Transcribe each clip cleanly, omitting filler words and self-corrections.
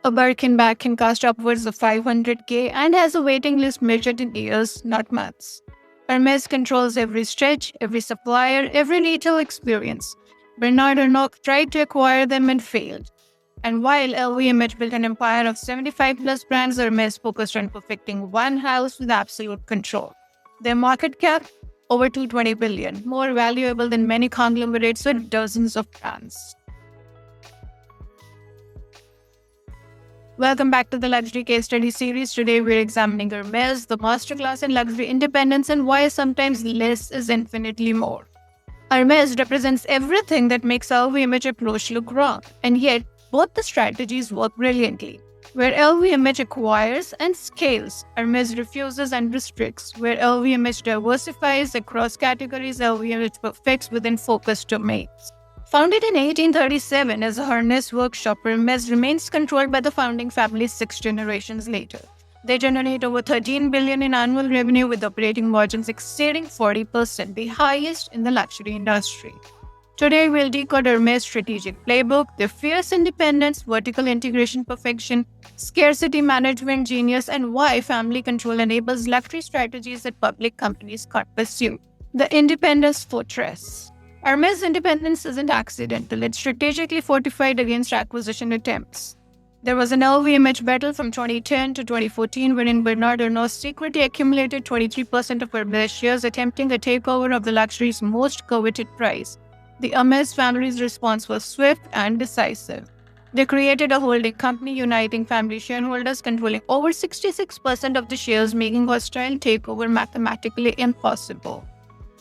A Birkin bag can cost upwards of 500K and has a waiting list measured in years, not months. Hermès controls every stretch, every supplier, every retail experience. Bernard Arnault tried to acquire them and failed. And while LVMH built an empire of 75 plus brands, Hermès focused on perfecting one house with absolute control. Their market cap? Over 220 billion, more valuable than many conglomerates with dozens of brands. Welcome back to the Luxury Case Study series. Today we're examining Hermès, the masterclass in luxury independence, and why sometimes less is infinitely more. Hermès represents everything that makes LVMH approach look wrong, and yet both the strategies work brilliantly. Where LVMH acquires and scales, Hermès refuses and restricts. Where LVMH diversifies across categories, LVMH perfects within focused domains. Founded in 1837 as a harness workshop, Hermès remains controlled by the founding family 6 generations later. They generate over 13 billion in annual revenue with operating margins exceeding 40%, the highest in the luxury industry. Today we'll decode Hermès' strategic playbook, their fierce independence, vertical integration perfection, scarcity management genius, and why family control enables luxury strategies that public companies can't pursue. The Independence Fortress. Hermès' independence isn't accidental, it's strategically fortified against acquisition attempts. There was an LVMH battle from 2010 to 2014 wherein Bernard Arnault secretly accumulated 23% of Hermès shares, attempting a takeover of the luxury's most coveted prize. The Hermès family's response was swift and decisive. They created a holding company uniting family shareholders, controlling over 66% of the shares, making hostile takeover mathematically impossible.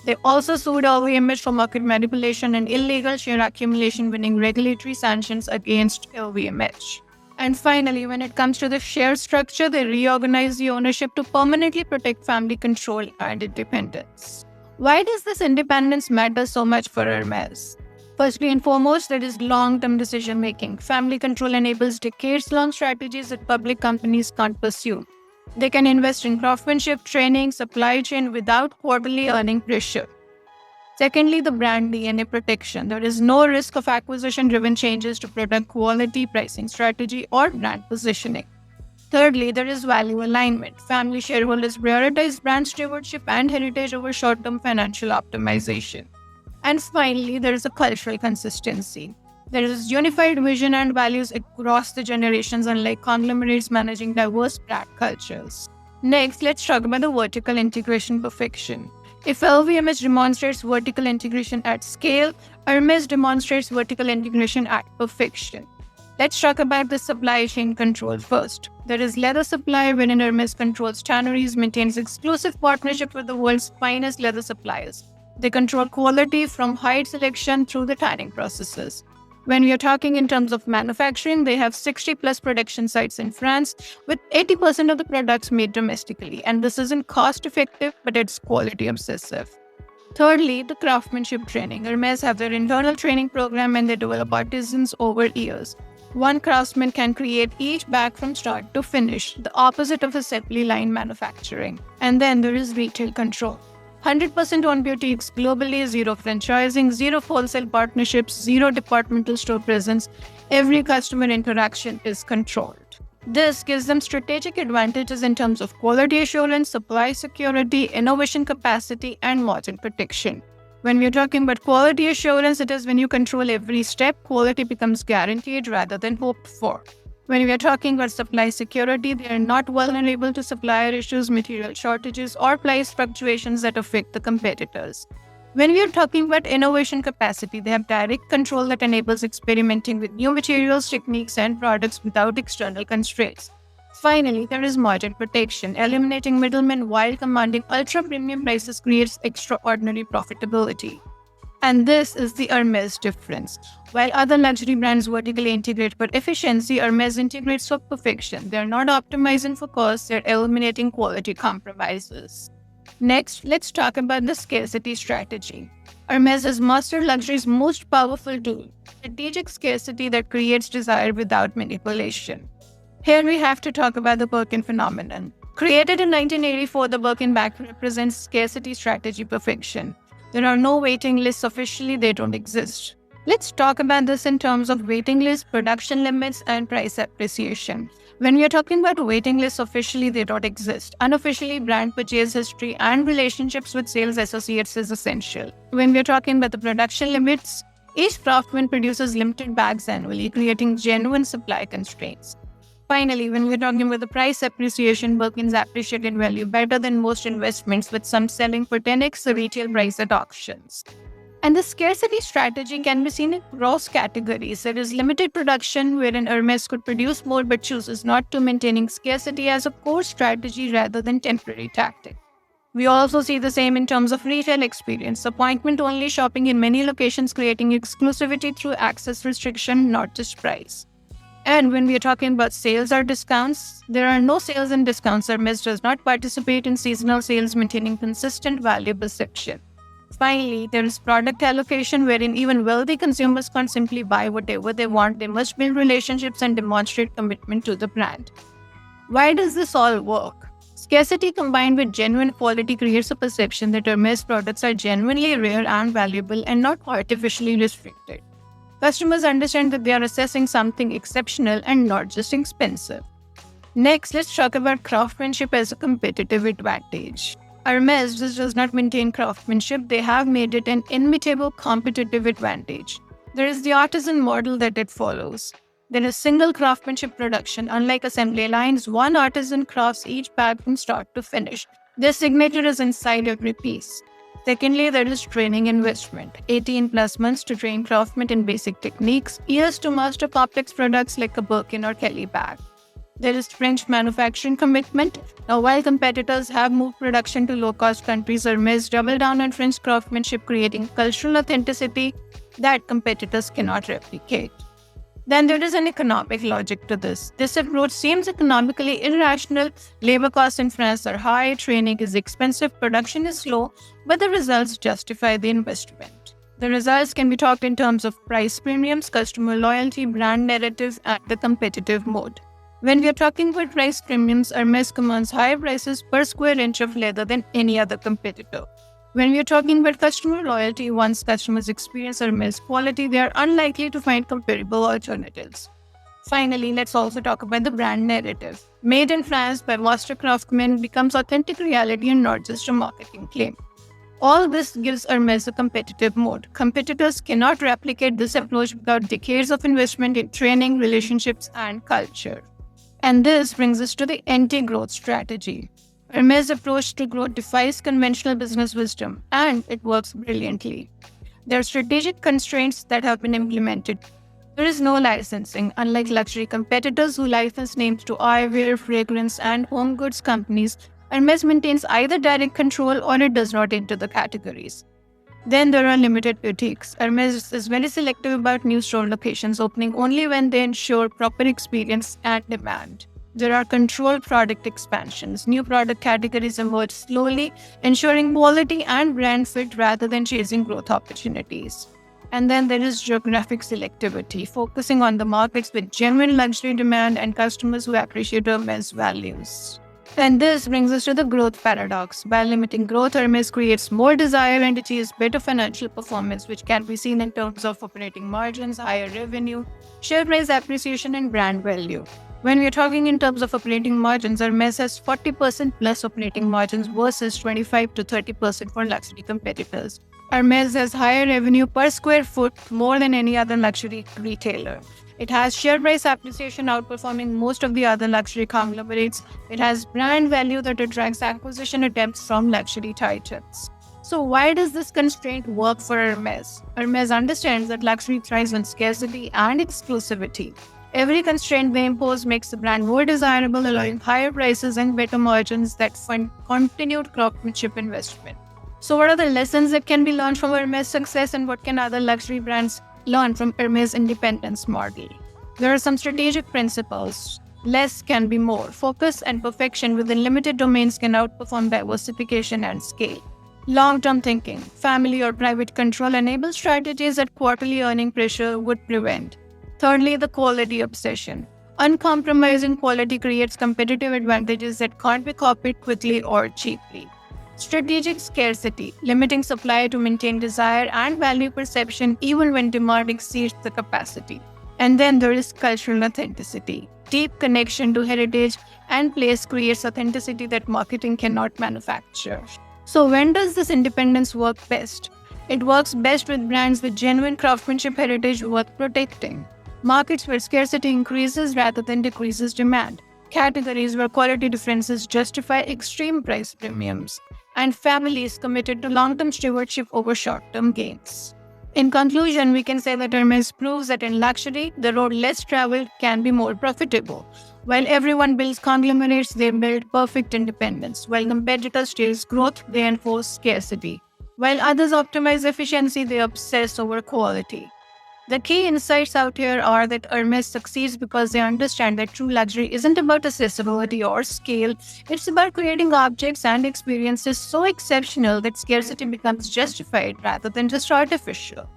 They also sued LVMH for market manipulation and illegal share accumulation, winning regulatory sanctions against LVMH. And finally, when it comes to the share structure, they reorganized the ownership to permanently protect family control and independence. Why does this independence matter so much for Hermès? Firstly and foremost, there is long-term decision-making. Family control enables decades-long strategies that public companies can't pursue. They can invest in craftsmanship, training, supply chain without quarterly earning pressure. Secondly, the brand DNA protection. There is no risk of acquisition-driven changes to product quality, pricing strategy, or brand positioning. Thirdly, there is value alignment. Family shareholders prioritize brand stewardship and heritage over short-term financial optimization. And finally, there is a cultural consistency. There is unified vision and values across the generations, unlike conglomerates managing diverse brand cultures. Next, let's talk about the vertical integration perfection. If LVMH demonstrates vertical integration at scale, Hermès demonstrates vertical integration at perfection. Let's talk about the supply chain control first. There is leather supply, wherein Hermès controls tanneries, maintains exclusive partnership with the world's finest leather suppliers. They control quality from hide selection through the tanning processes. When we are talking in terms of manufacturing, they have 60 plus production sites in France, with 80% of the products made domestically. And this isn't cost effective, but it's quality obsessive. Thirdly, the craftsmanship training. Hermès have their internal training program and they develop artisans over years. One craftsman can create each bag from start to finish, the opposite of assembly line manufacturing. And then there is retail control. 100% owned boutiques globally, zero franchising, zero wholesale partnerships, zero departmental store presence. Every customer interaction is controlled. This gives them strategic advantages in terms of quality assurance, supply security, innovation capacity, and margin protection. When we're talking about quality assurance, it is when you control every step, quality becomes guaranteed rather than hoped for. When we are talking about supply security, they are not vulnerable to supplier issues, material shortages, or price fluctuations that affect the competitors. When we are talking about innovation capacity, they have direct control that enables experimenting with new materials, techniques, and products without external constraints. Finally, there is margin protection. Eliminating middlemen while commanding ultra-premium prices creates extraordinary profitability. And this is the Hermès difference. While other luxury brands vertically integrate for efficiency, Hermès integrates for perfection. They're not optimizing for cost, they're eliminating quality compromises. Next, let's talk about the scarcity strategy. Hermès has mastered luxury's most powerful tool, strategic scarcity that creates desire without manipulation. Here we have to talk about the Birkin phenomenon. Created in 1984, the Birkin bag represents scarcity strategy perfection. There are no waiting lists officially, they don't exist. Let's talk about this in terms of waiting lists, production limits, and price appreciation. When we are talking about waiting lists, officially they don't exist. Unofficially, brand purchase history and relationships with sales associates is essential. When we are talking about the production limits, each craftsman produces limited bags annually, creating genuine supply constraints. Finally, when we're talking about the price appreciation, Birkins appreciate in value better than most investments, with some selling for 10x the retail price at auctions. And the scarcity strategy can be seen across categories. There is limited production wherein Hermès could produce more but chooses not to, maintaining scarcity as a core strategy rather than temporary tactic. We also see the same in terms of retail experience. Appointment-only shopping in many locations, creating exclusivity through access restriction, not just price. And when we are talking about sales or discounts, there are no sales and discounts. Hermès does not participate in seasonal sales, maintaining consistent value perception. Finally, there is product allocation, wherein even wealthy consumers can't simply buy whatever they want. They must build relationships and demonstrate commitment to the brand. Why does this all work? Scarcity combined with genuine quality creates a perception that Hermès products are genuinely rare and valuable and not artificially restricted. Customers understand that they are assessing something exceptional and not just expensive. Next, let's talk about craftsmanship as a competitive advantage. Hermès does not maintain craftsmanship, they have made it an inimitable competitive advantage. There is the artisan model that it follows. There is single craftsmanship production. Unlike assembly lines, one artisan crafts each bag from start to finish. Their signature is inside every piece. Secondly, there is training investment. 18 plus months to train craftsmen in basic techniques, years to master complex products like a Birkin or Kelly bag. There is French manufacturing commitment. Now, while competitors have moved production to low-cost countries, Hermès double down on French craftsmanship, creating cultural authenticity that competitors cannot replicate. Then there is an economic logic to this. This approach seems economically irrational. Labor costs in France are high, training is expensive, production is slow, but the results justify the investment. The results can be talked in terms of price premiums, customer loyalty, brand narratives, and the competitive mode. When we are talking about price premiums, Hermès commands higher prices per square inch of leather than any other competitor. When we are talking about customer loyalty, once customers experience Hermès quality, they are unlikely to find comparable alternatives. Finally, let's also talk about the brand narrative. Made in France by master craftsmen becomes authentic reality and not just a marketing claim. All this gives Hermès a competitive mode. Competitors cannot replicate this approach without decades of investment in training, relationships, and culture. And this brings us to the anti-growth strategy. Hermès' approach to growth defies conventional business wisdom, and it works brilliantly. There are strategic constraints that have been implemented. There is no licensing, unlike luxury competitors who license names to eyewear, fragrance, and home goods companies. Hermès maintains either direct control or it does not enter the categories. Then there are limited boutiques. Hermès is very selective about new store locations, opening only when they ensure proper experience and demand. There are controlled product expansions. New product categories emerge slowly, ensuring quality and brand fit rather than chasing growth opportunities. And then there is geographic selectivity, focusing on the markets with genuine luxury demand and customers who appreciate Hermès values. And this brings us to the growth paradox. By limiting growth, Hermès creates more desire and achieves better financial performance, which can be seen in terms of operating margins, higher revenue, share price appreciation, and brand value. When we are talking in terms of operating margins, Hermès has 40% plus operating margins versus 25 to 30% for luxury competitors. Hermès has higher revenue per square foot more than any other luxury retailer. It has share price appreciation outperforming most of the other luxury conglomerates. It has brand value that attracts acquisition attempts from luxury titans. So why does this constraint work for Hermès? Hermès understands that luxury thrives on scarcity and exclusivity. Every constraint they impose makes the brand more desirable, allowing higher prices and better margins that fund continued craftsmanship investment. So what are the lessons that can be learned from Hermès' success, and what can other luxury brands learn from Hermès' independence model? There are some strategic principles. Less can be more. Focus and perfection within limited domains can outperform diversification and scale. Long-term thinking. Family or private control enable strategies that quarterly earning pressure would prevent. Thirdly, the quality obsession. Uncompromising quality creates competitive advantages that can't be copied quickly or cheaply. Strategic scarcity, limiting supply to maintain desire and value perception even when demand exceeds the capacity. And then there is cultural authenticity. Deep connection to heritage and place creates authenticity that marketing cannot manufacture. So when does this independence work best? It works best with brands with genuine craftsmanship heritage worth protecting. Markets where scarcity increases rather than decreases demand. Categories where quality differences justify extreme price premiums. And families committed to long-term stewardship over short-term gains. In conclusion, we can say that Hermès proves that in luxury, the road less traveled can be more profitable. While everyone builds conglomerates, they build perfect independence. While competitors chase growth, they enforce scarcity. While others optimize efficiency, they obsess over quality. The key insights out here are that Hermès succeeds because they understand that true luxury isn't about accessibility or scale. It's about creating objects and experiences so exceptional that scarcity becomes justified rather than just artificial.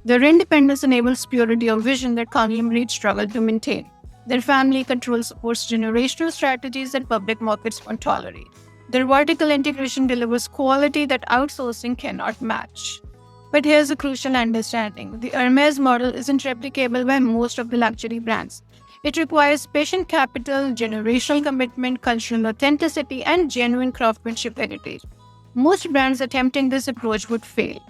Their independence enables purity of vision that conglomerates struggle to maintain. Their family control supports generational strategies that public markets won't tolerate. Their vertical integration delivers quality that outsourcing cannot match. But here's a crucial understanding. The Hermès model isn't replicable by most of the luxury brands. It requires patient capital, generational commitment, cultural authenticity, and genuine craftsmanship heritage. Most brands attempting this approach would fail.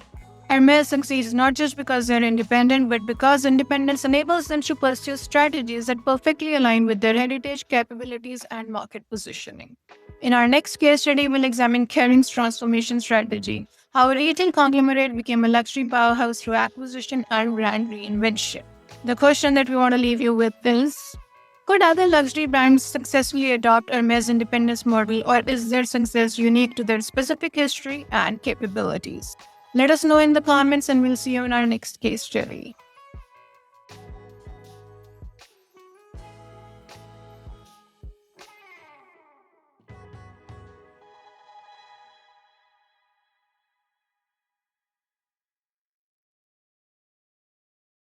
Hermès succeeds not just because they're independent, but because independence enables them to pursue strategies that perfectly align with their heritage, capabilities, and market positioning. In our next case study, we'll examine Kering's transformation strategy, how a retail conglomerate became a luxury powerhouse through acquisition and brand reinvention. The question that we want to leave you with is, could other luxury brands successfully adopt Hermès' independence model, or is their success unique to their specific history and capabilities? Let us know in the comments, and we'll see you in our next case study.